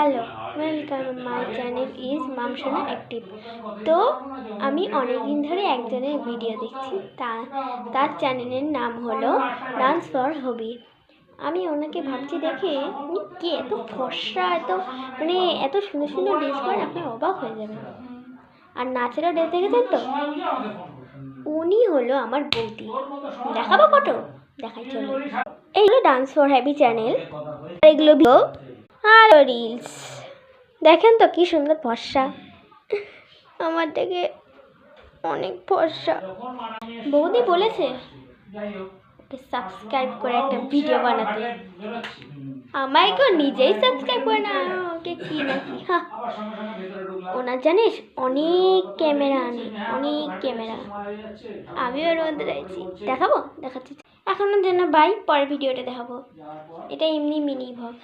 Hello, welcome my channel is মামসোনা active. তো আমি অনেক দিন ধরে একজনের ভিডিও দেখছি, তার চ্যানেলের নাম হলো ডান্স ফর হবি। আমি ওনাকে ভাবছি দেখে উনি কে এত ফর্সা, এত সুন্দর সুন্দর ড্রেস করেন, আপনি অবাক হয়ে যাবেন। আর নাচেরও ড্রেস দেখেছেন তো, উনি হলো আমার বৌদি। দেখাবো ফটো, দেখাই চলো। এই হলো ডান্স ফর হ্যাপি চ্যানেল, এগুলো আর রিলস দেখেন তো কি সুন্দর ফর্সা, আমার থেকে অনেক ফর্সা। বৌদি বলেছে ওকে সাবস্ক্রাইব করে একটা ভিডিও বানাতে, আমায় কেউ নিজেই সাবস্ক্রাইব করে না, ওকে কি নাকি। ওনার জানিস অনেক ক্যামেরা আনে, অনেক ক্যামেরা। আমিও ওর মধ্যে রয়েছি, দেখাবো, দেখাচ্ছি। এখনোর জন্য বাই, পরের ভিডিওটা দেখাবো। এটা এমনি মিনি ভ্লগ।